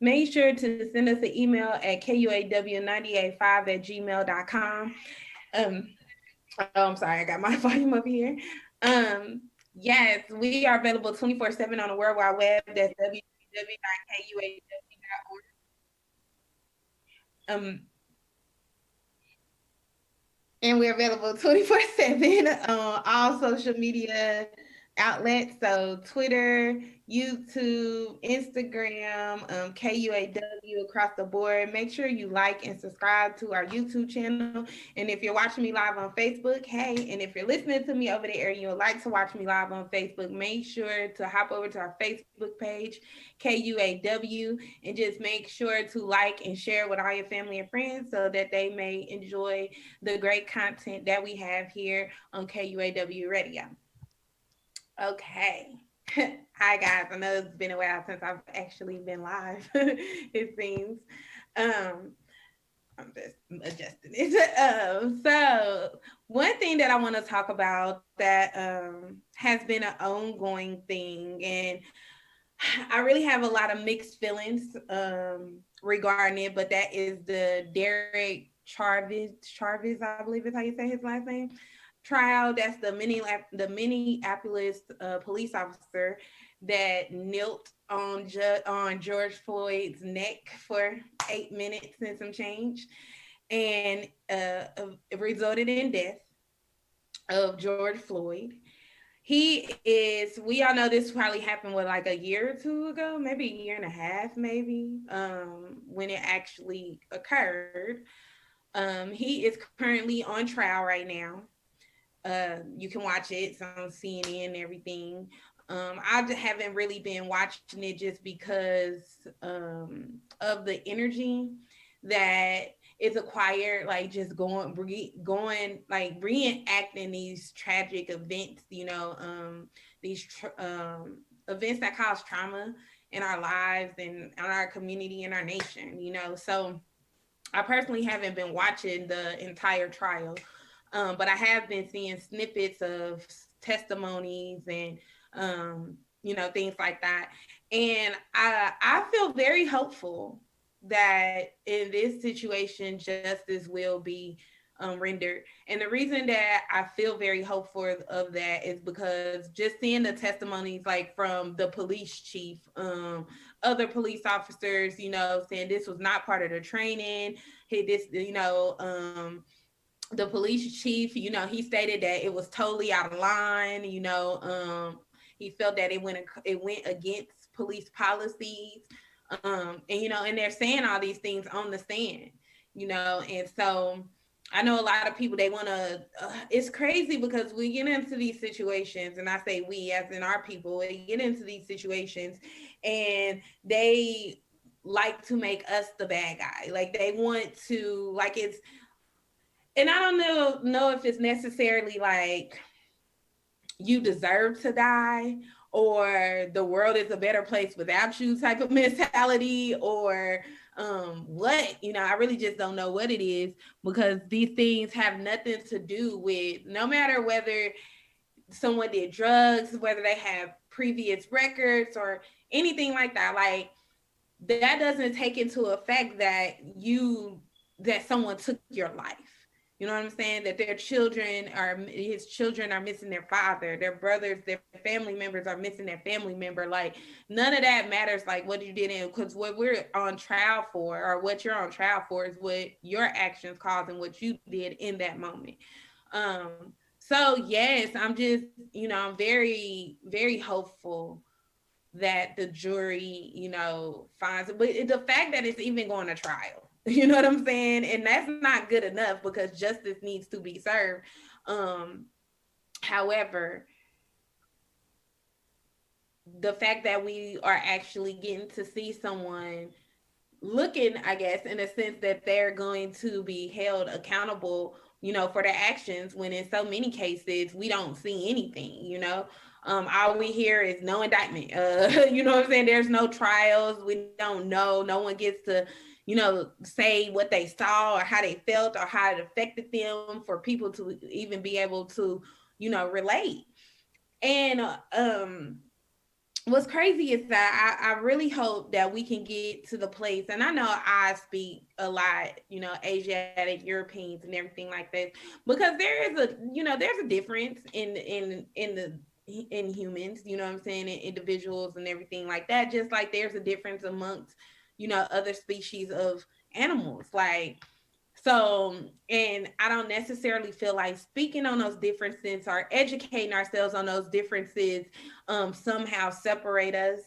Make sure to send us an email at kuaw985@gmail.com. Um, oh, I'm sorry, I got my volume up here. Yes, we are available 24/7 on the World Wide Web. That's www.kuaw.org. Um, and we're available 24/7 on all social media outlets. So Twitter, YouTube, Instagram, KUAW across the board. Make sure you like and subscribe to our YouTube channel. And if you're watching me live on Facebook, hey, and if you're listening to me over there and you would like to watch me live on Facebook, make sure to hop over to our Facebook page, KUAW, and just make sure to like and share with all your family and friends so that they may enjoy the great content that we have here on KUAW Radio. Okay. Hi guys. I know it's been a while since I've actually been live, it seems. Um, I'm just adjusting it. So one thing that I want to talk about that has been an ongoing thing, and I really have a lot of mixed feelings regarding it, but that is the Derek Charvis, I believe is how you say his last name, trial. That's the Minneapolis police officer that knelt on George Floyd's neck for 8 minutes and some change, and it resulted in death of George Floyd. He is, we all know this probably happened with like a year or two ago, maybe a year and a half, maybe, when it actually occurred. He is currently on trial right now. You can watch it. It's on CNN and everything. I haven't really been watching it just because of the energy that is acquired, like just going, like reenacting these tragic events, these events that cause trauma in our lives and in our community and our nation, So I personally haven't been watching the entire trial, but I have been seeing snippets of testimonies and things like that. And I feel very hopeful that in this situation justice will be rendered. And the reason that I feel very hopeful of that is because just seeing the testimonies like from the police chief, other police officers, saying this was not part of the training. Hey, this, the police chief, he stated that it was totally out of line. He felt that it went against police policies, and they're saying all these things on the stand, and so I know a lot of people, they want to. It's crazy because we get into these situations, and I say we, as in our people, we get into these situations, and they like to make us the bad guy. Like they want to, like it's, and I don't know if it's necessarily like you deserve to die or the world is a better place without you type of mentality, or what, I really just don't know what it is, because these things have nothing to do with, no matter whether someone did drugs, whether they have previous records or anything like that. Like that doesn't take into effect that someone took your life. You know what I'm saying? That his children are missing their father, their brothers, their family members are missing their family member. Like none of that matters. Like what you did in, because what we're on trial for, or what you're on trial for, is what your actions caused and what you did in that moment. So yes, I'm just, I'm very, very hopeful that the jury, finds it. But the fact that it's even going to trial, you know what I'm saying? And that's not good enough because justice needs to be served. However, the fact that we are actually getting to see someone looking, I guess, in a sense that they're going to be held accountable, for their actions, when in so many cases we don't see anything, all we hear is no indictment. You know what I'm saying? There's no trials. We don't know. No one gets to, say what they saw or how they felt or how it affected them for people to even be able to, relate. And what's crazy is that I really hope that we can get to the place, and I know I speak a lot, you know, Asiatic, Europeans, and everything like this, because there is a, you know, there's a difference in humans, you know what I'm saying, in individuals and everything like that. Just like there's a difference amongst, you know, other species of animals, like so, and I don't necessarily feel like speaking on those differences or educating ourselves on those differences somehow separate us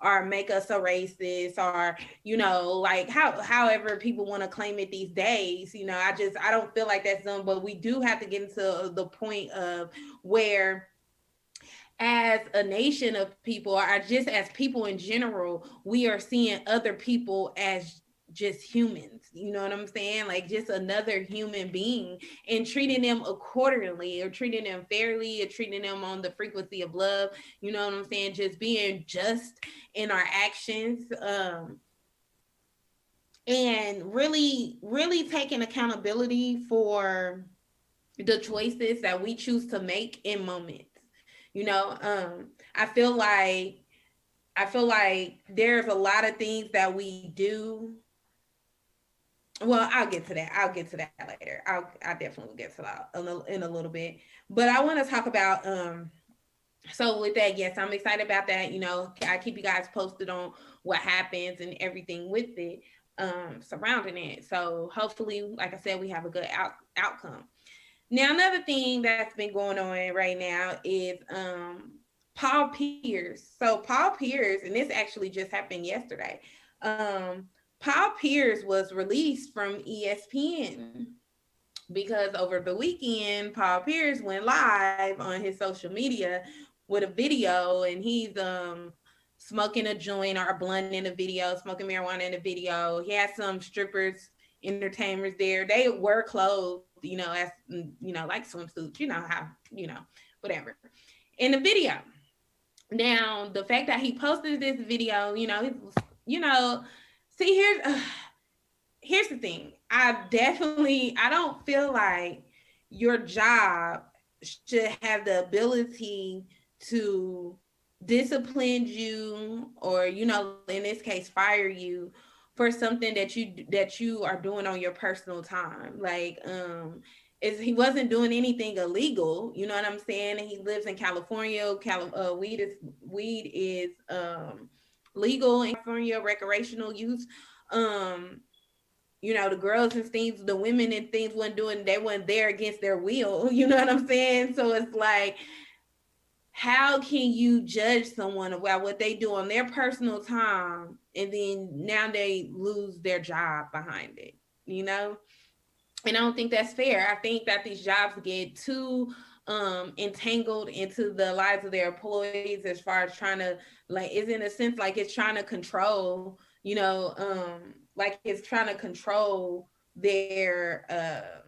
or make us a racist, or, you know, like however people want to claim it these days. You know, I don't feel like that's done, but we do have to get into the point of where, as a nation of people, or just as people in general, we are seeing other people as just humans. You know what I'm saying? Like just another human being, and treating them accordingly, or treating them fairly, or treating them on the frequency of love. You know what I'm saying? Just being just in our actions. And really, really taking accountability for the choices that we choose to make in moments. You know, I feel like there's a lot of things that we do. Well, I'll get to that. I'll get to that later. I definitely will get to that in a little bit. But I want to talk about so with that, yes, I'm excited about that. You know, I keep you guys posted on what happens and everything with it surrounding it. So hopefully, like I said, we have a good outcome. Now, another thing that's been going on right now is Paul Pierce. So Paul Pierce, and this actually just happened yesterday. Um, Paul Pierce was released from ESPN because over the weekend, Paul Pierce went live on his social media with a video, and he's smoking a joint or a blunt in the video, smoking marijuana in the video. He had some strippers, entertainers there. They were clothed, you know, as you know, like swimsuits, you know how, you know, whatever. In the video. Now, the fact that he posted this video, you know, you know, see here's the thing. I don't feel like your job should have the ability to discipline you, or, you know, in this case fire you for something that you are doing on your personal time. Like is he wasn't doing anything illegal, you know what I'm saying? And he lives in California. Weed is legal in California, recreational use. um you know, the girls and things, the women and things wasn't doing, they weren't there against their will. You know what I'm saying? So it's like, how can you judge someone about what they do on their personal time, and then now they lose their job behind it, you know? And I don't think that's fair. I think that these jobs get too entangled into the lives of their employees, as far as trying to, like, is in a sense like it's trying to control, you know, like it's trying to control their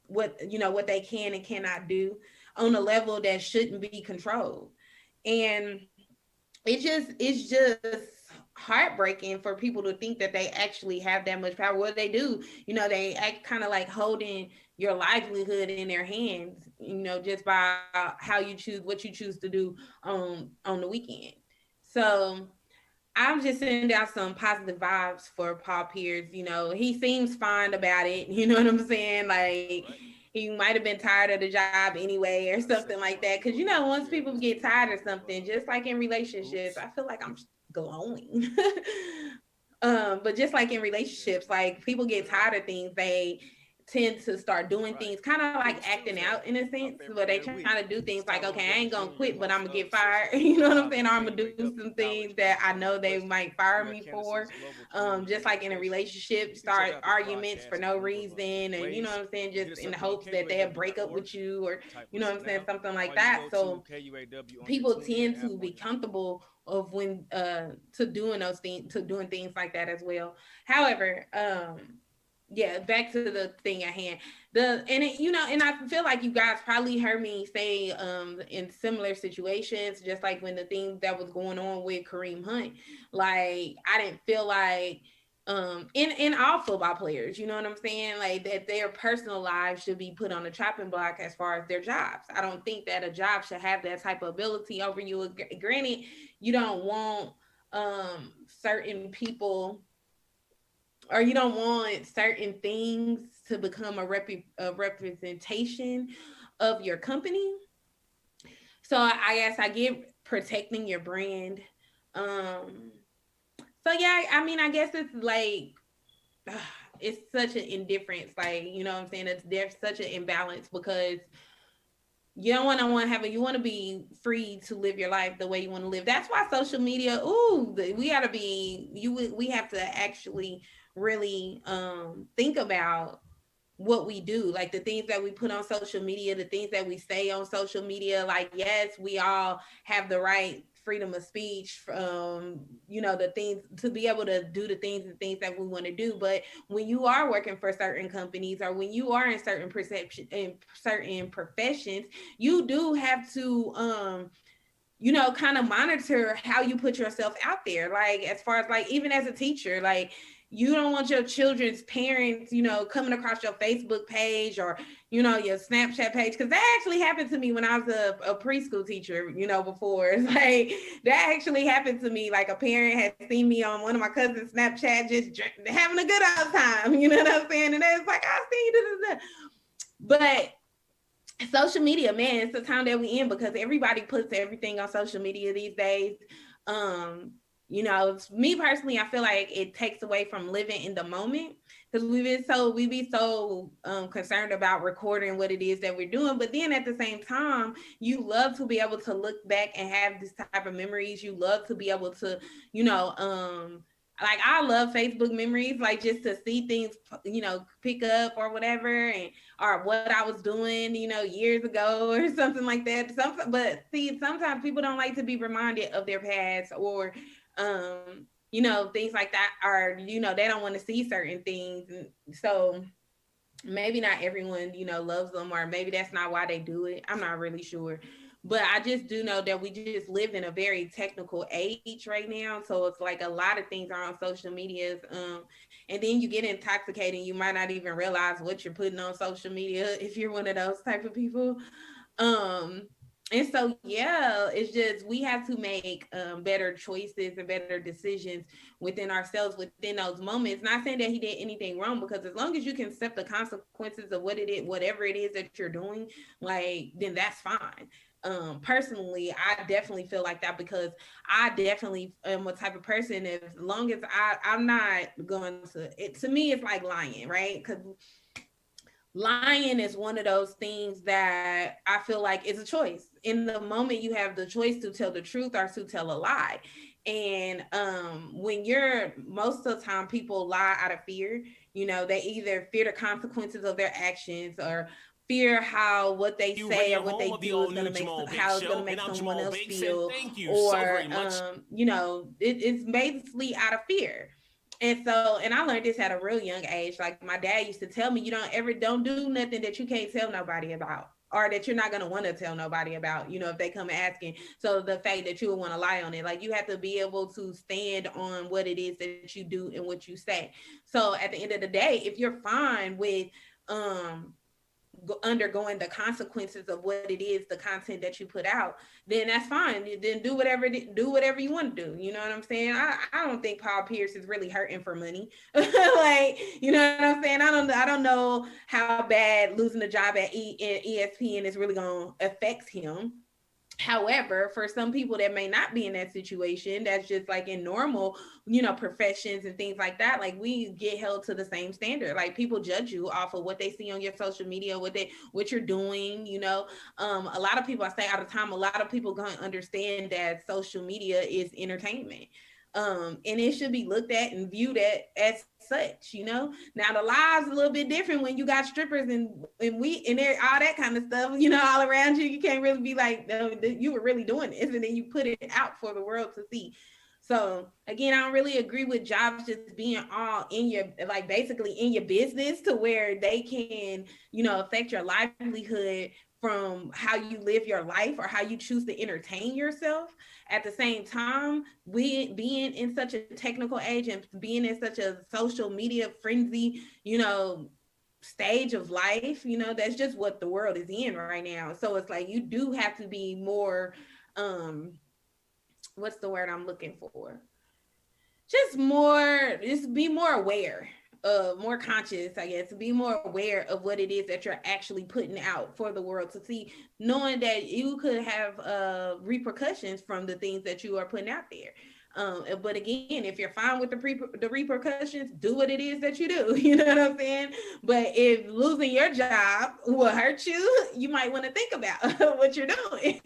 what, you know, what they can and cannot do on a level that shouldn't be controlled. And it's just heartbreaking for people to think that they actually have that much power. What they do, you know, they act kind of like holding your livelihood in their hands, you know, just by how you choose, what you choose to do on the weekend. So I'm just sending out some positive vibes for Paul Pierce. You know, he seems fine about it. You know what I'm saying? Like, he might have been tired of the job anyway, or something like that. Because, you know, once people get tired of something, just like in relationships, I feel like I'm glowing. But just like in relationships, like people get tired of things, they tend to start doing things kind of like acting out in a sense, where they trying to do things like, okay, I ain't gonna quit, but I'm gonna get fired. You know what I'm saying? Or I'm gonna do some things that I know they might fire me for. Just like in a relationship, start arguments for no reason, and you know what I'm saying, just in the hopes that they'll break up with you, or you know what I'm saying, something like that. So people tend to be comfortable of when to doing those things, to doing things like that as well. However, yeah, back to the thing at hand. You know, and I feel like you guys probably heard me say in similar situations, just like when the thing that was going on with Kareem Hunt, like I didn't feel like in all football players, you know what I'm saying? Like that their personal lives should be put on the chopping block as far as their jobs. I don't think that a job should have that type of ability over you. Granted, you don't want certain people, or you don't want certain things to become a representation of your company. So I guess I get protecting your brand. Um, so yeah, I mean, I guess it's like it's such an indifference, like, you know what I'm saying? It's there's such an imbalance because you don't want to have it. You want to be free to live your life the way you want to live. That's why social media. Ooh, we gotta be. We have to actually really think about what we do, like the things that we put on social media, the things that we say on social media. Like, yes, we all have the right freedom of speech, you know, the things to be able to do the things and things that we want to do. But when you are working for certain companies, or when you are in certain perception in certain professions, you do have to you know, kind of monitor how you put yourself out there. Like, as far as like, even as a teacher, like, you don't want your children's parents, you know, coming across your Facebook page or, you know, your Snapchat page. Cause that actually happened to me when I was a preschool teacher, you know, before. It's like, that actually happened to me. Like, a parent had seen me on one of my cousin's Snapchat, just having a good old time. You know what I'm saying? And it's like, I see you. But social media, man, it's the time that we in because everybody puts everything on social media these days. um you know, me personally, I feel like it takes away from living in the moment because we be so concerned about recording what it is that we're doing. But then at the same time, you love to be able to look back and have this type of memories. You love to be able to, you know, like, I love Facebook memories, like, just to see things, you know, pick up or whatever, and or what I was doing, you know, years ago or something like that. But see, sometimes people don't like to be reminded of their past, or, you know, things like that, or, you know, they don't want to see certain things. And so maybe not everyone, you know, loves them, or maybe that's not why they do it. I'm not really sure. But I just do know that we just live in a very technical age right now. So it's like a lot of things are on social medias. And then you get intoxicated. You might not even realize what you're putting on social media if you're one of those type of people. Um, and so, yeah, it's just we have to make better choices and better decisions within ourselves within those moments. Not saying that he did anything wrong, because as long as you can accept the consequences of what it is, whatever it is that you're doing, like, then that's fine. Personally, I definitely feel like that because I definitely am a type of person. As long as I'm not going to it, to me, it's like lying, right? Because lying is one of those things that I feel like is a choice. In the moment, you have the choice to tell the truth or to tell a lie. And when you're, most of the time, people lie out of fear. You know, they either fear the consequences of their actions, or fear how what they You say ready or at what they home of the do is all going to new make, Jamal Bake how it's going to Show, and make I'm someone Jamal else Bakes, and feel, thank you so or very much. you know, it's basically out of fear. And so, and I learned this at a real young age. Like, my dad used to tell me, you don't do nothing that you can't tell nobody about, or that you're not going to want to tell nobody about, you know, if they come asking. So the fact that you would want to lie on it, like, you have to be able to stand on what it is that you do and what you say. So at the end of the day, if you're fine with um undergoing the consequences of what it is, the content that you put out, then that's fine. Then do whatever you want to do. You know what I'm saying? I don't think Paul Pierce is really hurting for money. Like, you know what I'm saying? I don't know how bad losing the job at ESPN is really gonna affect him. However, for some people that may not be in that situation, that's just like in normal, you know, professions and things like that, like, we get held to the same standard. Like, people judge you off of what they see on your social media, what you're doing, you know. A lot of people, I say all the time, a lot of people gonna understand that social media is entertainment. And it should be looked at and viewed as such, you know. Now, the lives a little bit different when you got strippers and we and there all that kind of stuff, you know, all around you. You can't really be like, no, you were really doing this, and then you put it out for the world to see. So again, I don't really agree with jobs just being all in your, like, basically in your business, to where they can, you know, affect your livelihood from how you live your life or how you choose to entertain yourself. At the same time, we being in such a technical age and being in such a social media frenzy, stage of life, that's just what the world is in right now. So it's like you do have to be more, um what's the word I'm looking for, just be more aware, more conscious, I guess, be more aware of what it is that you're actually putting out for the world to see, knowing that you could have repercussions from the things that you are putting out there. But again, if you're fine with the repercussions, do what it is that you do. You know what I'm saying? But if losing your job will hurt you, you might want to think about what you're doing.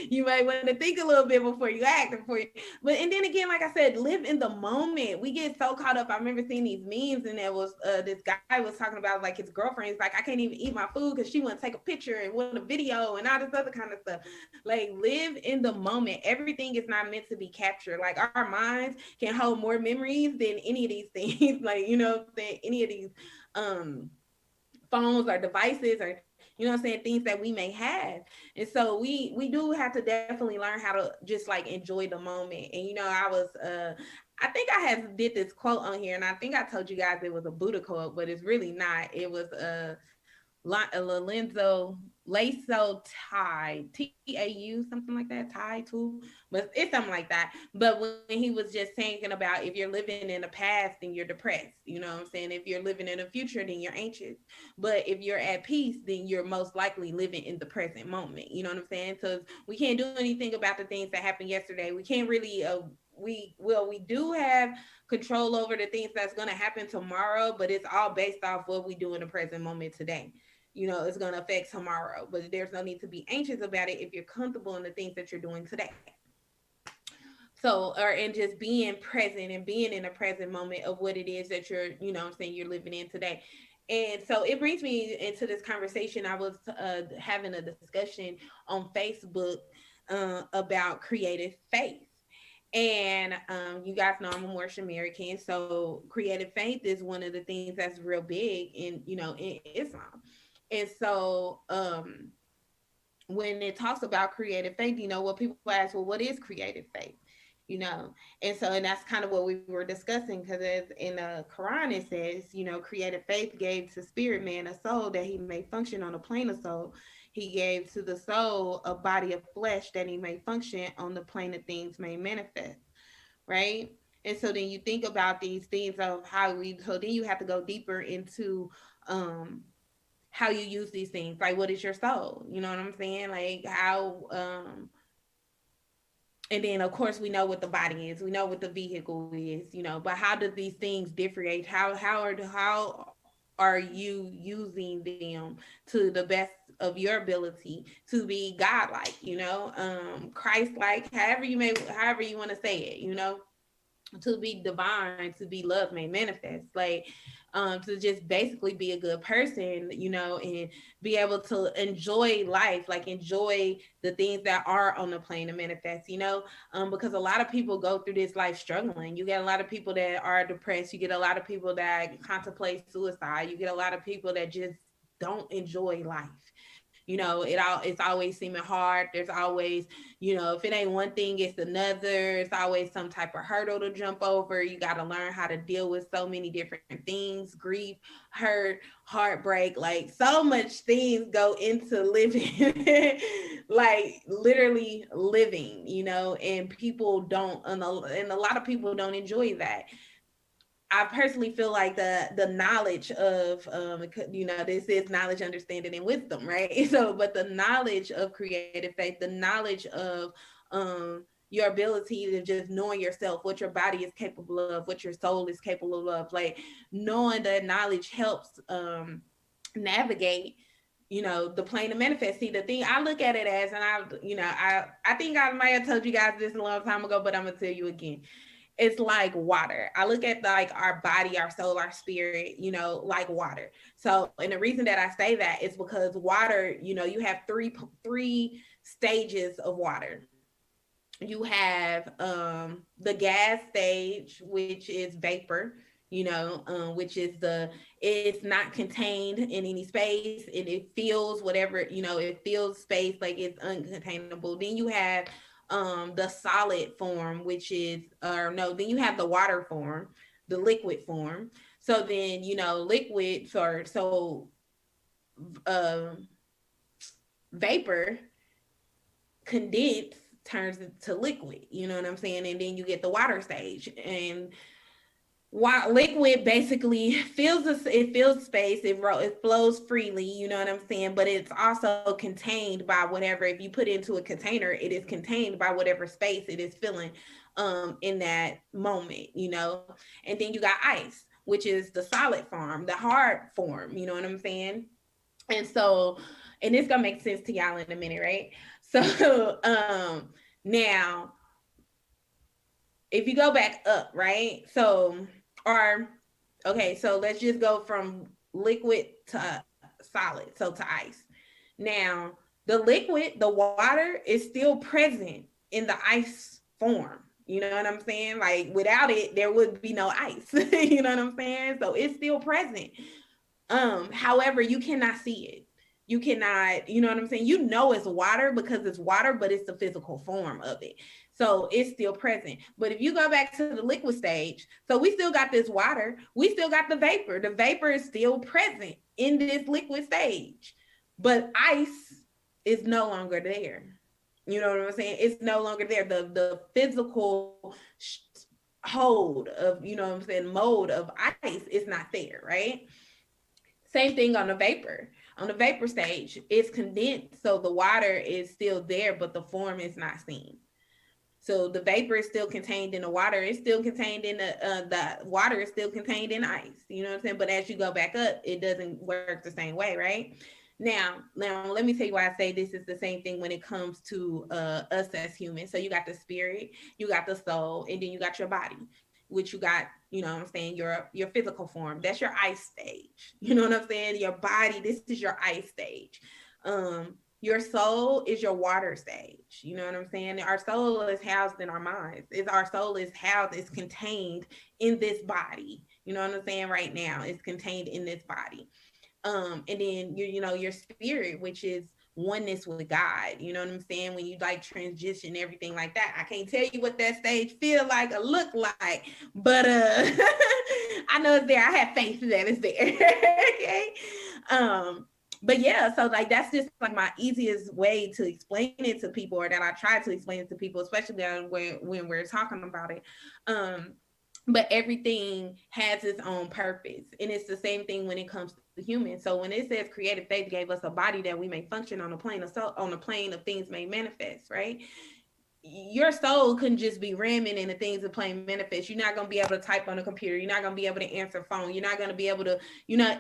You might want to think a little bit before you act. But and then again, like I said, live in the moment. We get so caught up. I remember seeing these memes, and there was this guy was talking about like his girlfriend's like, I can't even eat my food because she want to take a picture and want a video and all this other kind of stuff. Like, live in the moment. Everything is not meant to be captured. Like, our minds can hold more memories than any of these things. Like, than any of these phones or devices or things that we may have. And so we do have to definitely learn how to just like enjoy the moment. And I think I have did this quote on here, and I think I told you guys it was a Buddha quote, but it's really not. It was Lorenzo Lasso Tai, TAU, something like that, Tai too, but it's something like that. But when he was just thinking about, if you're living in the past, then you're depressed. You know what I'm saying? If you're living in the future, then you're anxious. But if you're at peace, then you're most likely living in the present moment. You know what I'm saying? So we can't do anything about the things that happened yesterday. We can't really we do have control over the things that's going to happen tomorrow, but it's all based off what we do in the present moment today. It's going to affect tomorrow, but there's no need to be anxious about it if you're comfortable in the things that you're doing today. So, and just being present and being in a present moment of what it is that you're, you're living in today. And so it brings me into this conversation. I was having a discussion on Facebook about creative faith. And you guys know I'm a Moorish American, so creative faith is one of the things that's real big in Islam. And so when it talks about creative faith, what people ask, well, what is creative faith? And that's kind of what we were discussing, because in the Quran it says, creative faith gave to spirit man a soul that he may function on a plane of soul. He gave to the soul a body of flesh that he may function on the plane of things may manifest, right? And so then you think about these things of so then you have to go deeper into how you use these things. Like, what is your soul? You know what I'm saying? Like, how and then of course we know what the body is, we know what the vehicle is, but how do these things differentiate? How are you using them to the best of your ability to be godlike, Christ-like, however you want to say it, to be divine, to be love may manifest, like to just basically be a good person, and be able to enjoy life, like enjoy the things that are on the plane to manifest, because a lot of people go through this life struggling. You get a lot of people that are depressed. You get a lot of people that contemplate suicide. You get a lot of people that just don't enjoy life. It's always seeming hard. There's always, if it ain't one thing, it's another. It's always some type of hurdle to jump over. You got to learn how to deal with so many different things: grief, hurt, heartbreak. Like, so much things go into living, like literally living, and people don't, and a lot of people don't enjoy that. I personally feel like the knowledge of this is knowledge, understanding, and wisdom, right? So, but the knowledge of creative faith, the knowledge of your ability to just knowing yourself, what your body is capable of, what your soul is capable of, like knowing that knowledge helps navigate the plane of manifest. See, the thing I look at it as, and I think I might have told you guys this a long time ago, but I'm gonna tell you again. It's like water. I look at like our body, our soul, our spirit, like water. So, and the reason that I say that is because water, you have three stages of water. You have the gas stage, which is vapor. which is it's not contained in any space, and it feels whatever, it feels space, like it's uncontainable. Then you have the solid form, which is, or no, then you have the water form, the liquid form. So then, liquids are, so uh, vapor condense turns into liquid, you know what I'm saying? And then you get the water stage. And while liquid basically fills space, it flows freely, you know what I'm saying? But it's also contained by whatever. If you put it into a container, it is contained by whatever space it is filling in that moment, And then you got ice, which is the solid form, the hard form, you know what I'm saying? And so, and it's gonna make sense to y'all in a minute, right? So now if you go back up, right? So, or okay, so let's just go from liquid to solid, so to ice. Now, the liquid, the water is still present in the ice form. You know what I'm saying? Like without it, there would be no ice. You know what I'm saying? So it's still present. However, you cannot see it. You cannot, you know what I'm saying? It's water because it's water, but it's the physical form of it. So it's still present. But if you go back to the liquid stage, so we still got this water, we still got the vapor. The vapor is still present in this liquid stage, but ice is no longer there. You know what I'm saying? It's no longer there. The physical hold of, you know what I'm saying, mode of ice is not there, right? Same thing on the vapor. On the vapor stage, it's condensed, so the water is still there, but the form is not seen. So the vapor is still contained in the water. It's still contained in the water is still contained in ice. You know what I'm saying? But as you go back up, it doesn't work the same way, right? Now, let me tell you why I say this is the same thing when it comes to us as humans. So you got the spirit, you got the soul, and then you got your body, which you got, you know what I'm saying, your physical form. That's your ice stage. You know what I'm saying? Your body, this is your ice stage. Your soul is your water stage. You know what I'm saying? Our soul is housed in our minds. Our soul is housed, is contained in this body. You know what I'm saying? Right now, it's contained in this body. And then your spirit, which is oneness with God. You know what I'm saying? When you like transition, everything like that. I can't tell you what that stage feel like or look like, but I know it's there. I have faith that it's there. Okay. But yeah, so like that's just like my easiest way to explain it to people, or that I try to explain it to people, especially when we're talking about it. But everything has its own purpose, and it's the same thing when it comes to humans. So when it says creative faith gave us a body that we may function on a plane of things may manifest, right? Your soul couldn't just be ramming in the things that plane manifest. You're not going to be able to type on a computer. You're not going to be able to answer phone. You're not going to be able to,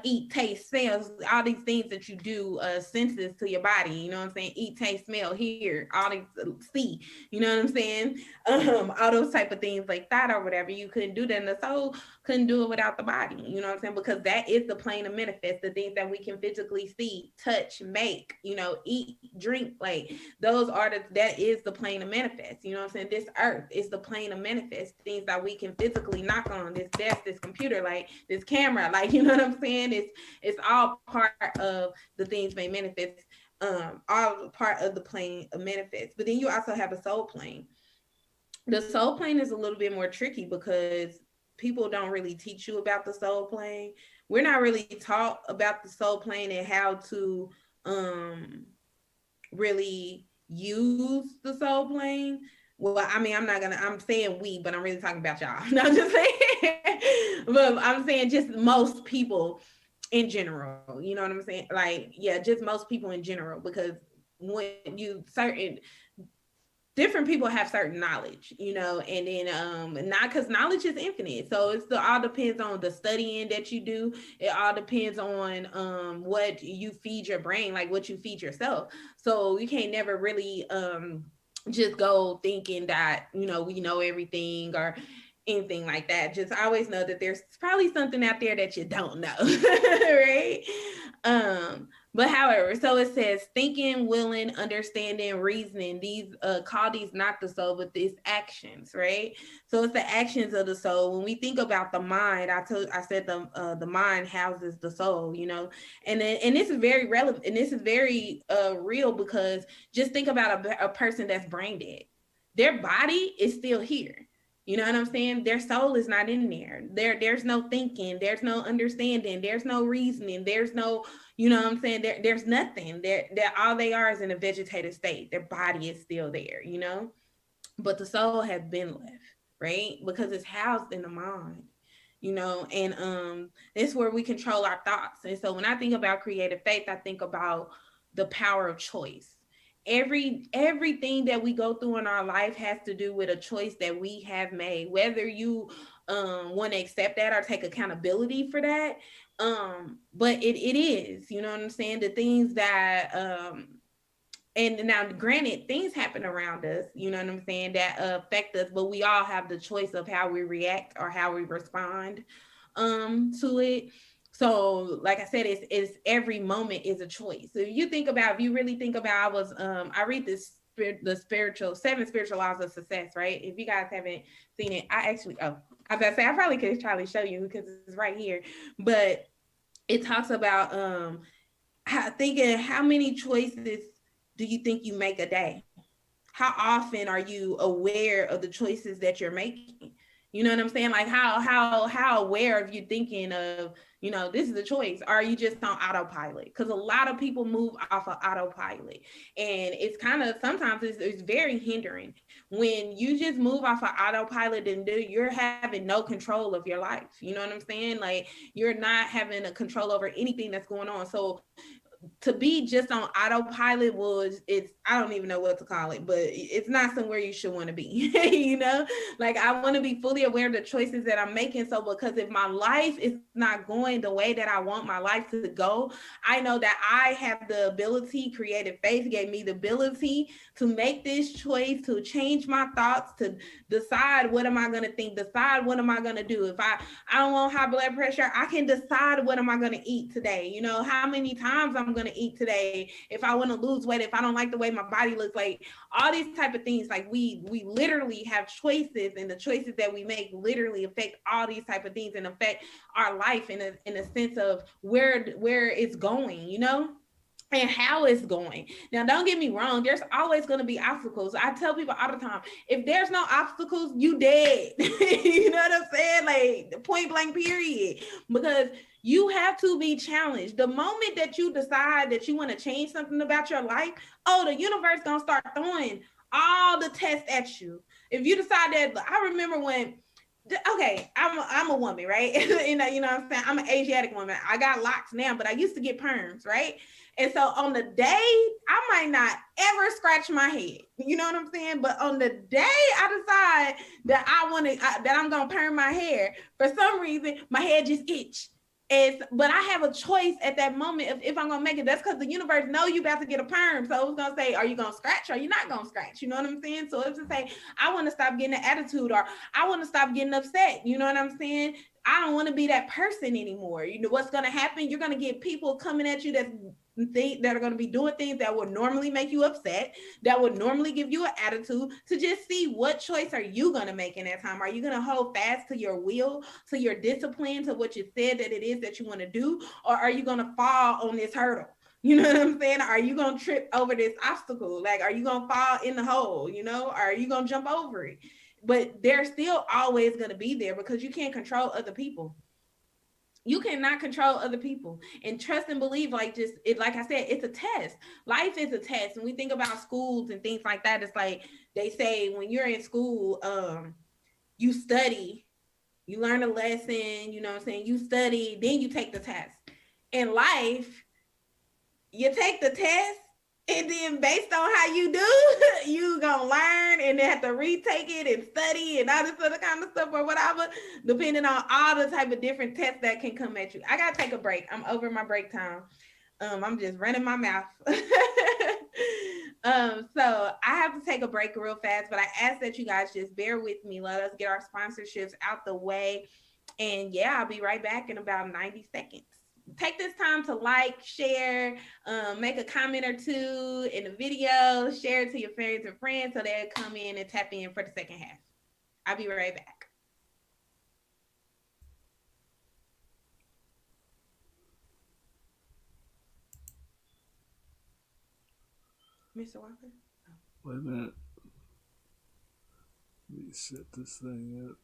eat, taste, smell, all these things that you do, senses to your body. You know what I'm saying? Eat, taste, smell, hear, all these, see, you know what I'm saying? All those type of things like that or whatever. You couldn't do that. And the soul couldn't do it without the body. You know what I'm saying? Because that is the plane of manifest, the things that we can physically see, touch, make, eat, drink, like those are that is the plane of manifest. You know what I'm saying? This earth is the plane of manifest, things that we can physically knock on, this desk, this computer, like this camera, like, you know what I'm saying? It's all part of the things may manifest, all part of the plane of manifest. But then you also have a soul plane. The soul plane is a little bit more tricky because people don't really teach you about the soul plane. We're not really taught about the soul plane and how to really use the soul plane. Well, I mean, I'm saying we, but I'm really talking about y'all. No, I'm just saying, but I'm saying just most people in general, you know what I'm saying? Like, yeah, just most people in general, because when different people have certain knowledge, and then not, because knowledge is infinite. So all depends on the studying that you do. It all depends on what you feed your brain, like what you feed yourself. So you can't never really just go thinking that we know everything or anything like that. Just always know that there's probably something out there that you don't know. Right? But however, so it says thinking, willing, understanding, reasoning. These call these not the soul, but these actions, right? So it's the actions of the soul. When we think about the mind, I said the mind houses the soul, you know, and this is very relevant, and this is very real, because just think about a person that's brain dead. Their body is still here. You know what I'm saying? Their soul is not in there. There's no thinking, there's no understanding, there's no reasoning, there's no, you know what I'm saying? There's nothing. They're all they are is in a vegetative state. Their body is still there, you know? But the soul has been left, right? Because it's housed in the mind, you know, and it's where we control our thoughts. And so when I think about creative faith, I think about the power of choice. Everything that we go through in our life has to do with a choice that we have made, whether you want to accept that or take accountability for that. But it is, you know what I'm saying, the things that and now granted, things happen around us, you know what I'm saying, that affect us, but we all have the choice of how we react or how we respond to it. So like I said, it's every moment is a choice. So if you really think about, I read this the seven spiritual laws of success, right? If you guys haven't seen it, I was about to say I probably could try to show you because it's right here, but it talks about how many choices do you think you make a day? How often are you aware of the choices that you're making? You know what I'm saying? Like how aware of you thinking of, you know, this is a choice. Or are you just on autopilot? Because a lot of people move off of autopilot, and it's kind of sometimes it's very hindering when you just move off of autopilot and you're having no control of your life. You know what I'm saying? Like you're not having a control over anything that's going on. So to be just on autopilot I don't even know what to call it, but it's not somewhere you should want to be. You know, like I want to be fully aware of the choices that I'm making. So because if my life is not going the way that I want my life to go, I know that I have the ability. Creative faith gave me the ability to make this choice, to change my thoughts, to decide what am I going to think, decide what am I going to do. If I don't want high blood pressure, I can decide what am I going to eat today. You know, how many times I'm going to eat today, if I want to lose weight, if I don't like the way my body looks, like all these type of things. Like we literally have choices, and the choices that we make literally affect all these type of things and affect our life in a sense of where it's going, you know, and how it's going. Now, don't get me wrong, there's always going to be obstacles. I tell people all the time, if there's no obstacles, you dead. You know what I'm saying? Like point blank period. Because you have to be challenged. The moment that you decide that you want to change something about your life, the universe going to start throwing all the tests at you. If you decide that, I remember when, okay, I'm a woman, right? you know what I'm saying? I'm an Asiatic woman. I got locks now, but I used to get perms, right? And so on the day, I might not ever scratch my head. You know what I'm saying? But on the day I decide that that I'm going to perm my hair, for some reason, my head just itch. But I have a choice at that moment if I'm going to make it. That's because the universe know you about to get a perm. So it's going to say, are you going to scratch or are you not going to scratch? You know what I'm saying? So it's to say, I want to stop getting an attitude, or I want to stop getting upset. You know what I'm saying? I don't want to be that person anymore. You know what's going to happen? You're going to get people coming at you that are going to be doing things that would normally make you upset, that would normally give you an attitude, to just see what choice are you going to make in that time. Are you going to hold fast to your will, to your discipline, to what you said that it is that you want to do, or are you going to fall on this hurdle? You know what I'm saying? Are you going to trip over this obstacle? Like, are you going to fall in the hole? You know, or are you going to jump over it? But they're still always going to be there because you can't control other people. You cannot control other people. And trust and believe, like I said, it's a test. Life is a test. When we think about schools and things like that, it's like they say when you're in school, you study, you learn a lesson, you know what I'm saying? You study, then you take the test. In life, you take the test, and then based on how you do, you gonna learn and then have to retake it and study and all this other kind of stuff or whatever, depending on all the type of different tests that can come at you. I gotta take a break. I'm over my break time. I'm just running my mouth. So I have to take a break real fast, but I ask that you guys just bear with me. Let us get our sponsorships out the way. And yeah, I'll be right back in about 90 seconds. take this time to like, share, make a comment or two in the video, share it to your friends and friends so they'll come in and tap in for the second half. I'll be right back. Mr. Walker? Wait a minute. Let me set this thing up.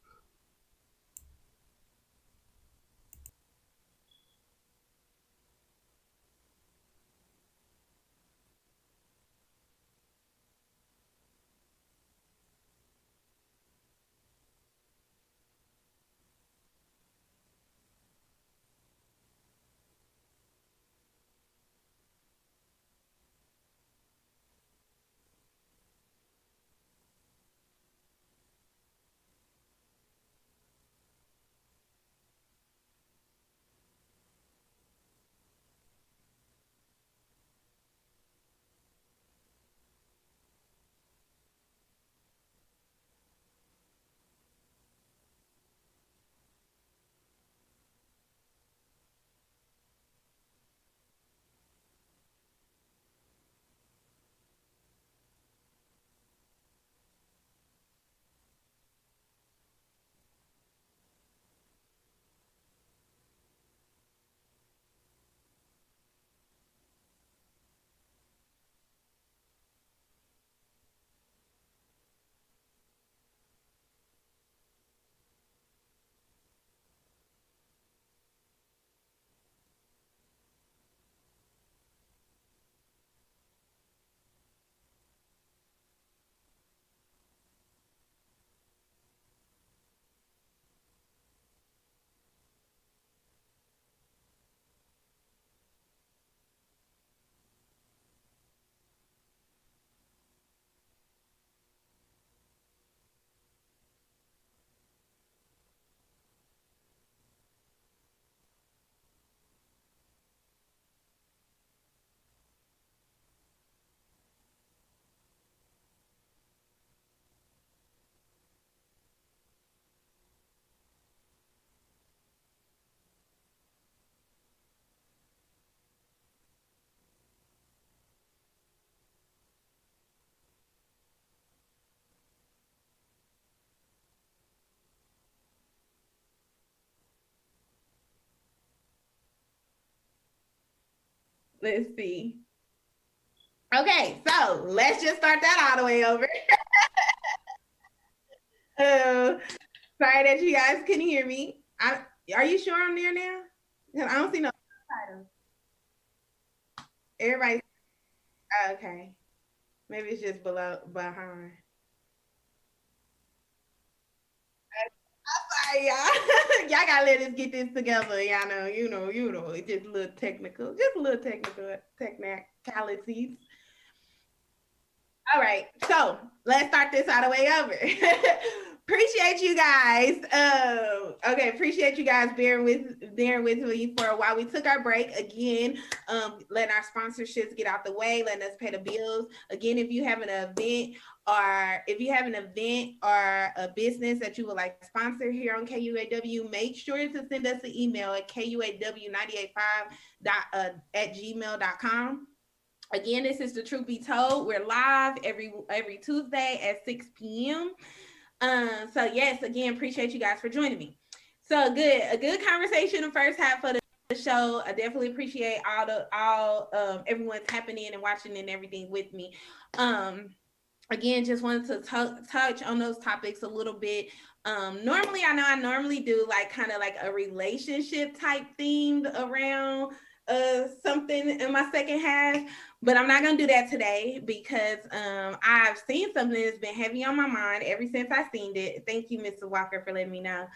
Let's see. Okay, so let's just start that all the way over. Uh, Sorry that you guys couldn't hear me. Are you sure I'm there now? Because I don't see no titles. Everybody, okay. Maybe it's just behind. Sorry, y'all. Y'all gotta let us get this together. Y'all know, it's just a little technical, technicalities. All right, so let's start this all the way over. Appreciate you guys. Okay, appreciate you guys bearing with me for a while. We took our break again, letting our sponsorships get out the way, letting us pay the bills. Again, if you have an event or a business that you would like to sponsor here on KUAW, make sure to send us an email at kuaw985 at gmail.com. Again, this is The Truth Be Told. We're live every Tuesday at 6 p.m. So yes, again, appreciate you guys for joining me. So a good conversation the first half of the show. I definitely appreciate everyone tapping in and watching and everything with me. Again, just wanted to touch on those topics a little bit. Normally, I normally do like kind of like a relationship type themed around something in my second half, but I'm not gonna do that today because I've seen something that's been heavy on my mind ever since I seen it. Thank you, Mr. Walker, for letting me know.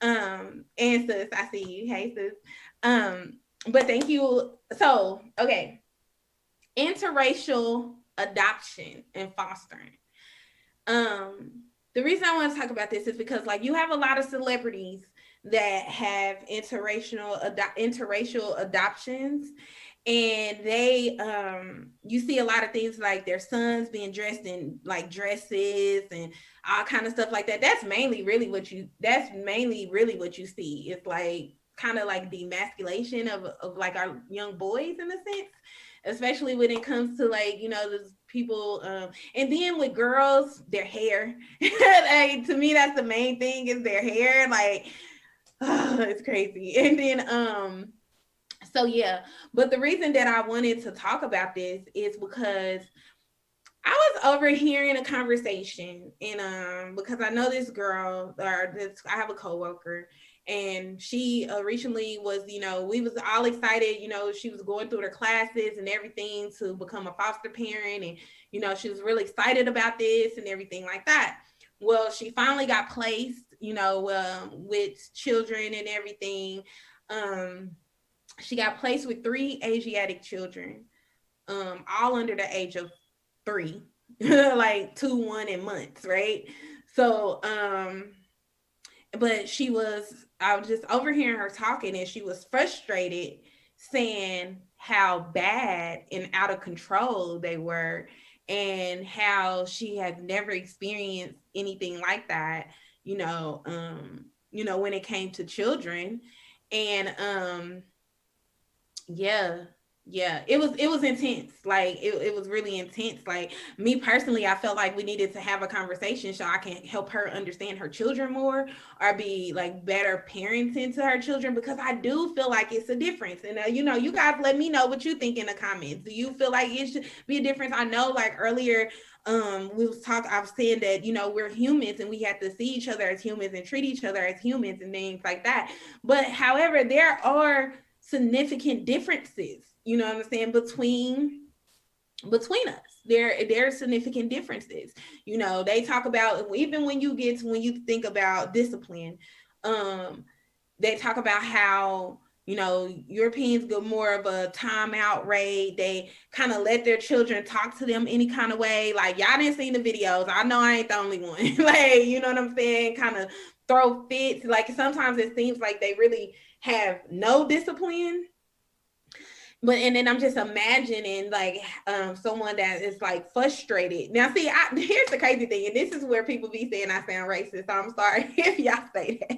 And sis, I see you. Hey sis. But thank you. So okay, interracial adoption and fostering. The reason I want to talk about this is because like you have a lot of celebrities that have interracial adoptions, and they you see a lot of things like their sons being dressed in like dresses and all kind of stuff like that. That's mainly really what you see. It's like kind of like demasculation of like our young boys in a sense, especially when it comes to like, you know, those people, and then with girls, their hair. Like, to me, that's the main thing, is their hair. Like, oh, it's crazy. And then so yeah, but the reason that I wanted to talk about this is because I was overhearing a conversation, and because I know this girl, or this, I have a coworker, and she recently was, you know, we was all excited, you know, she was going through her classes and everything to become a foster parent, and you know, she was really excited about this and everything like that. Well, she finally got placed, you know, with children and everything. Um, she got placed with three Asiatic children, all under the age of 3, like 2, 1, and months, right? So, but I was just overhearing her talking, and she was frustrated, saying how bad and out of control they were, and how she has never experienced anything like that, you know, when it came to children. And yeah, yeah, it was intense. Like, it was really intense. Like, me personally, I felt like we needed to have a conversation so I can help her understand her children more, or be like better parenting to her children, because I do feel like it's a difference. And you know, you guys let me know what you think in the comments. Do you feel like it should be a difference? I know, like, earlier we was talking, I was saying that, you know, we're humans and we have to see each other as humans and treat each other as humans and things like that. But however, there are significant differences, you know what I'm saying, between us. There are significant differences. You know, they talk about, even when you think about discipline, um they talk about how, you know, Europeans go more of a timeout rate. They kind of let their children talk to them any kind of way. Like, y'all didn't see the videos, I know I ain't the only one. Like, you know what I'm saying, kind of throw fits. Like, sometimes it seems like they really have no discipline. But and then I'm just imagining, like, someone that is like frustrated. Now, see, here's the crazy thing, and this is where people be saying I sound racist. So I'm sorry if y'all say that.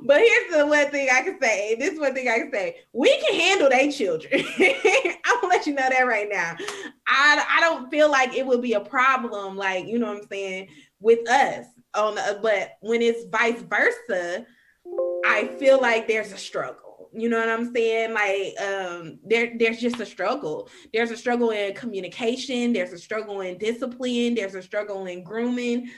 But here's the one thing I can say. This is one thing I can say. We can handle their children. I'm gonna let you know that right now. I don't feel like it would be a problem, like, you know what I'm saying, with us but when it's vice versa, I feel like there's a struggle. You know what I'm saying? Like, there's just a struggle. There's a struggle in communication. There's a struggle in discipline. There's a struggle in grooming.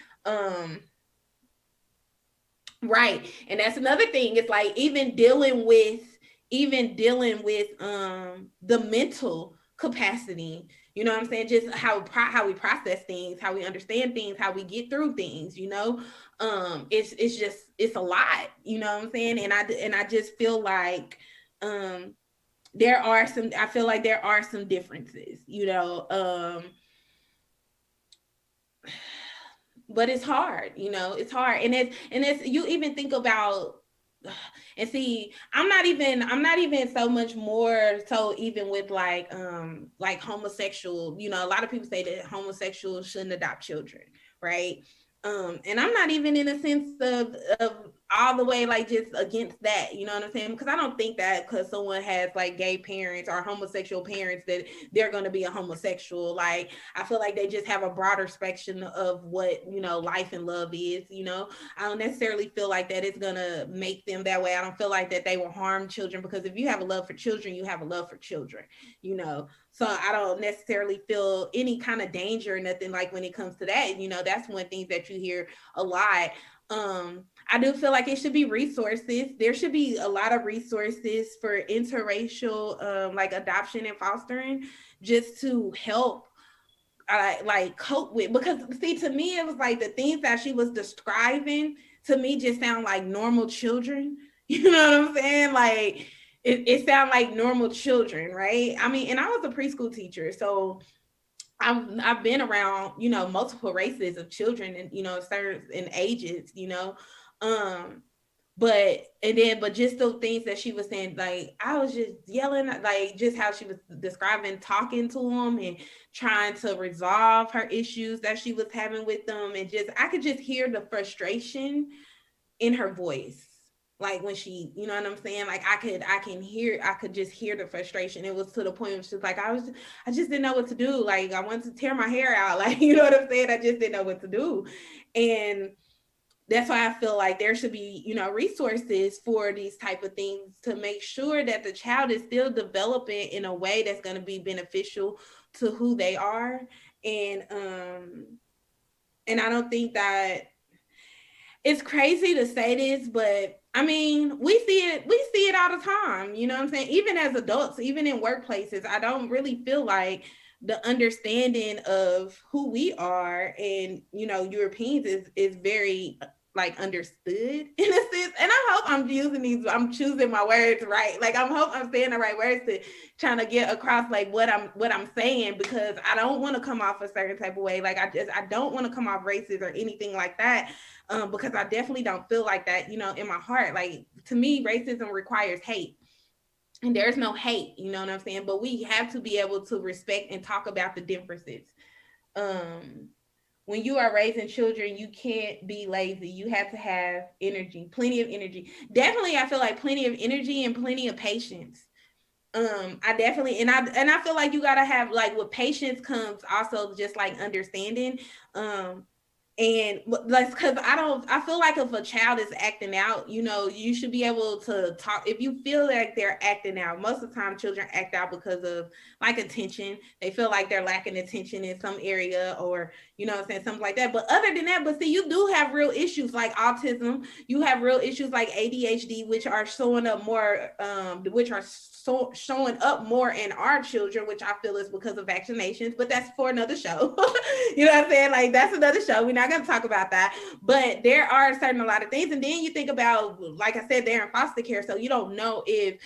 Right. And that's another thing. It's like, even dealing with the mental capacity. You know what I'm saying? Just how we process things, how we understand things, how we get through things, you know? It's a lot, you know what I'm saying? And I just feel like I feel like there are some differences, you know. But it's hard, you know, it's hard. And it's you even think about, and see, I'm not even so much more so, even with like homosexual, you know, a lot of people say that homosexuals shouldn't adopt children, right? And I'm not even in a sense of all the way like just against that, you know what I'm saying? Because I don't think that because someone has like gay parents or homosexual parents that they're going to be a homosexual. Like, I feel like they just have a broader spectrum of what, you know, life and love is, you know. I don't necessarily feel like that it's going to make them that way. I don't feel like that they will harm children, because if you have a love for children, you have a love for children, you know. So I don't necessarily feel any kind of danger or nothing like when it comes to that. You know, that's one thing that you hear a lot. I do feel like it should be resources. There should be a lot of resources for interracial, like adoption and fostering, just to help like cope with. Because see, to me, it was like the things that she was describing to me just sound like normal children. You know what I'm saying? Like, it sound like normal children, right? I mean, and I was a preschool teacher, so I've been around, you know, multiple races of children, and, you know, certain ages, you know. Um, but just those things that she was saying, like, I was just yelling, like, just how she was describing talking to them and trying to resolve her issues that she was having with them. And just, I could just hear the frustration in her voice. Like when she, you know what I'm saying? Like I could just hear the frustration. It was to the point where she's like, I just didn't know what to do. Like I wanted to tear my hair out. Like, you know what I'm saying? I just didn't know what to do. And that's why I feel like there should be, you know, resources for these type of things to make sure that the child is still developing in a way that's going to be beneficial to who they are. And and I don't think that it's crazy to say this, but I mean, we see it all the time. You know what I'm saying? Even as adults, even in workplaces, I don't really feel like the understanding of who we are and, you know, Europeans is very like understood in a sense. And I hope I'm choosing my words right. Like I'm saying the right words to trying to get across like what I'm saying, because I don't want to come off a certain type of way. Like I don't want to come off racist or anything like that. Because I definitely don't feel like that, you know, in my heart. Like to me, racism requires hate. And there's no hate, you know what I'm saying? But we have to be able to respect and talk about the differences. Um, when you are raising children, you can't be lazy. You have to have energy, plenty of energy. Definitely, I feel like plenty of energy and plenty of patience. I definitely and I feel like you gotta have like with patience comes also just like understanding. And like because I feel like if a child is acting out, you know, you should be able to talk if you feel like they're acting out. Most of the time children act out because of like attention. They feel like they're lacking attention in some area, or you know what I'm saying, something like that. But other than that, but see, you do have real issues like autism. You have real issues like ADHD, which are showing up more showing up more in our children, which I feel is because of vaccinations, but that's for another show. You know what I'm saying? Like that's another show. We're not going to talk about that. But there are certain a lot of things. And then you think about, like I said, they're in foster care. So you don't know if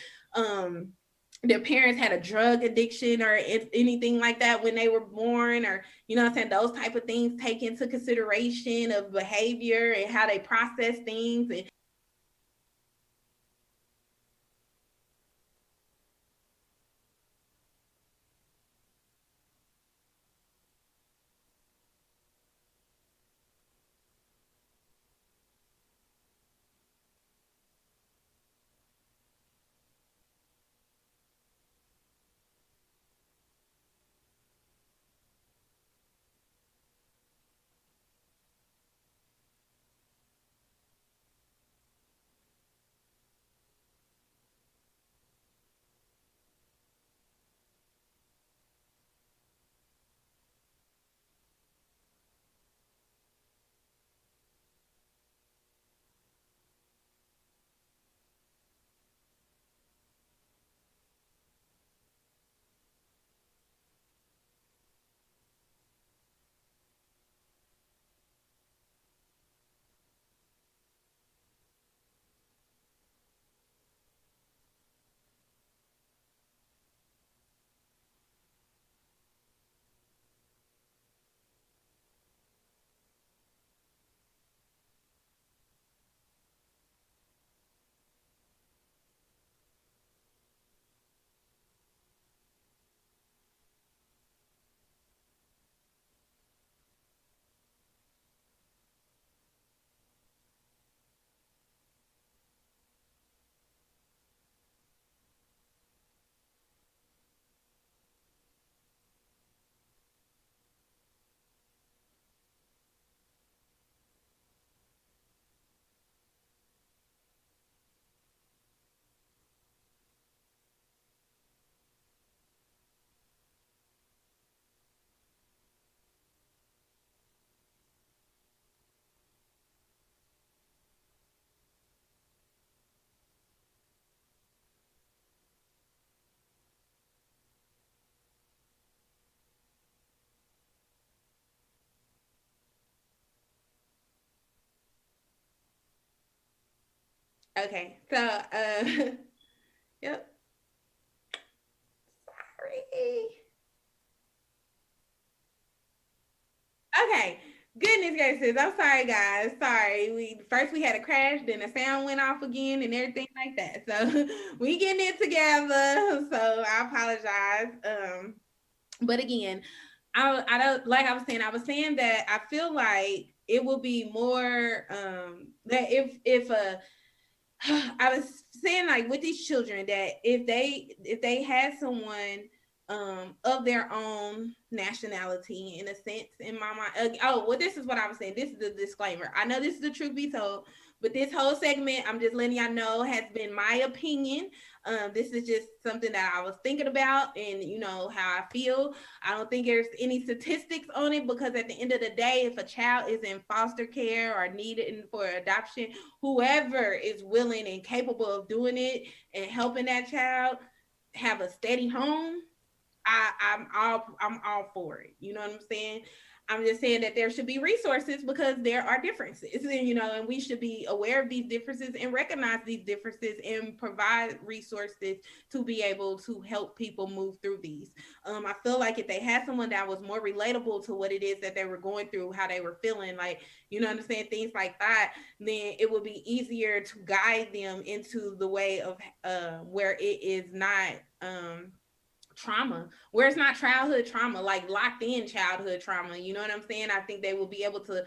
their parents had a drug addiction or anything like that when they were born, or, you know what I'm saying? Those type of things take into consideration of behavior and how they process things. And okay, so yep. Sorry. Okay. Goodness gracious. I'm sorry, guys. Sorry. We had a crash, then the sound went off again and everything like that. So we getting it together. So I apologize. But again, I don't like I was saying that I feel like it will be more that if I was saying like with these children that if they had someone of their own nationality in a sense in my mind. Oh, well, this is what I was saying. This is the disclaimer. I know this is the truth be told, but this whole segment, I'm just letting y'all know, has been my opinion. This is just something that I was thinking about, and you know how I feel. I don't think there's any statistics on it because at the end of the day, if a child is in foster care or needed for adoption, whoever is willing and capable of doing it and helping that child have a steady home, I'm all for it. You know what I'm saying? I'm just saying that there should be resources because there are differences, and and we should be aware of these differences and recognize these differences and provide resources to be able to help people move through these. I feel like if they had someone that was more relatable to what it is that they were going through, how they were feeling, like understand things like that, then it would be easier to guide them into the way of where it is not trauma, where it's not childhood trauma, like locked in childhood trauma. You know what I'm saying? I think they will be able to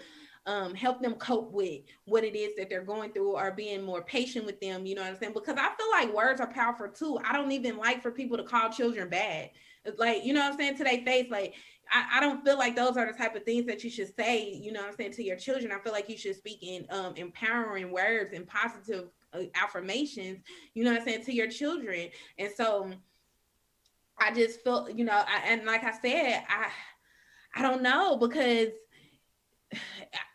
help them cope with what it is that they're going through, or being more patient with them. You know what I'm saying? Because I feel like words are powerful too. I don't even like for people to call children bad. It's like, you know what I'm saying, to their face. Like, I don't feel like those are the type of things that you should say, you know what I'm saying, to your children. I feel like you should speak in empowering words and positive affirmations, you know what I'm saying, to your children. And so I just felt, and like I said, I don't know, because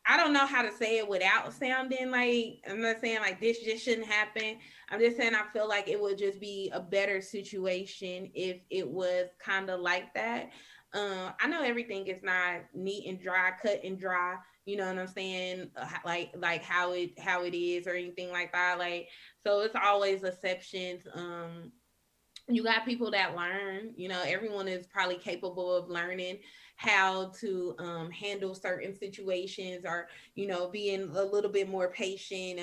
I don't know how to say it without sounding like, I'm not saying like this just shouldn't happen. I'm just saying I feel like it would just be a better situation if it was kind of like that. I know everything is not neat and dry, cut and dry. You know what I'm saying? Like how it is or anything like that. Like, so it's always exceptions. You got people that learn, everyone is probably capable of learning how to handle certain situations, or being a little bit more patient,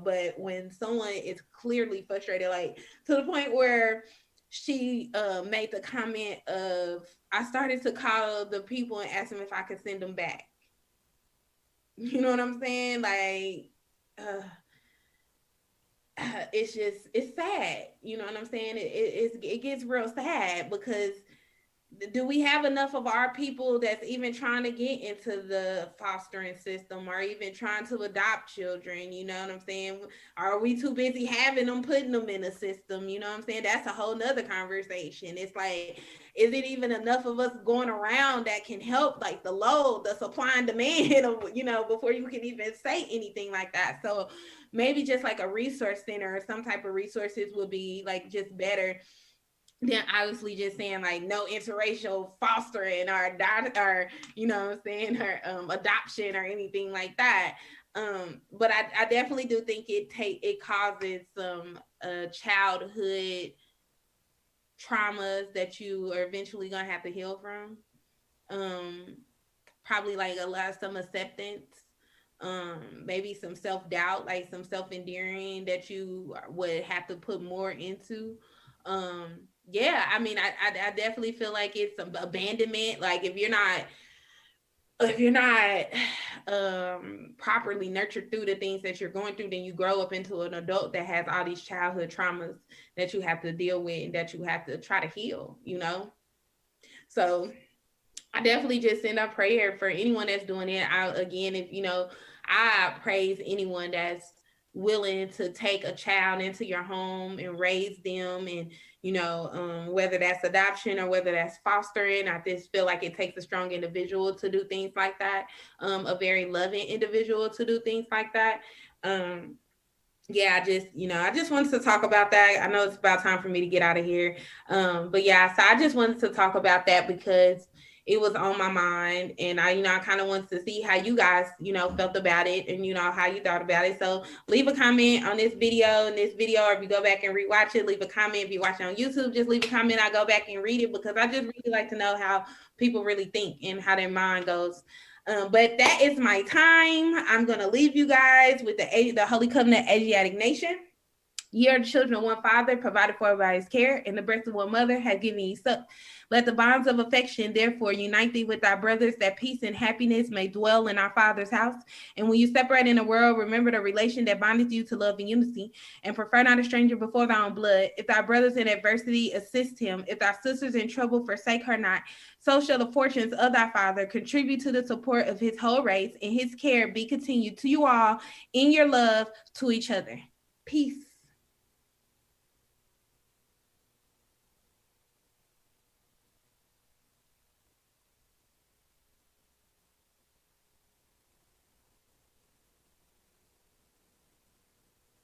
but when someone is clearly frustrated, like to the point where she made the comment of, I started to call the people and ask them if I could send them back. You know what I'm saying? Like, it's sad. You know what I'm saying? It gets real sad, because do we have enough of our people that's even trying to get into the fostering system, or even trying to adopt children? You know what I'm saying? Are we too busy having them, putting them in a system? You know what I'm saying? That's a whole nother conversation. It's like, is it even enough of us going around that can help, like the load, the supply and demand of, before you can even say anything like that? So maybe just like a resource center or some type of resources would be like just better than obviously just saying like no interracial fostering or you know what I'm saying, or adoption or anything like that. But I definitely do think it causes some childhood traumas that you are eventually gonna have to heal from. Probably like some acceptance, maybe some self-doubt, like some self-endearing that you would have to put more into. Yeah, I mean, I definitely feel like it's some abandonment. Like if you're not properly nurtured through the things that you're going through, then you grow up into an adult that has all these childhood traumas that you have to deal with and that you have to try to heal, So I definitely just send a prayer for anyone that's doing it. Again, if I praise anyone that's willing to take a child into your home and raise them, and whether that's adoption or whether that's fostering. I just feel like it takes a strong individual to do things like that, a very loving individual to do things like that. Yeah, I just wanted to talk about that. I know it's about time for me to get out of here. But yeah, so I just wanted to talk about that because it was on my mind, and I kind of wanted to see how you guys, felt about it, and how you thought about it. So leave a comment on this video, or if you go back and rewatch it, leave a comment. If you're watching on YouTube, just leave a comment. I go back and read it because I just really like to know how people really think and how their mind goes. But that is my time. I'm gonna leave you guys with the Holy Covenant Asiatic Nation. Ye are the children of one father, provided for by his care, and the breast of one mother has given ye suck. Let the bonds of affection, therefore, unite thee with thy brothers, that peace and happiness may dwell in our Father's house. And when you separate in the world, remember the relation that bindeth you to love and unity, and prefer not a stranger before thy own blood. If thy brothers in adversity, assist him. If thy sisters in trouble, forsake her not. So shall the fortunes of thy Father contribute to the support of his whole race, and his care be continued to you all in your love to each other. Peace.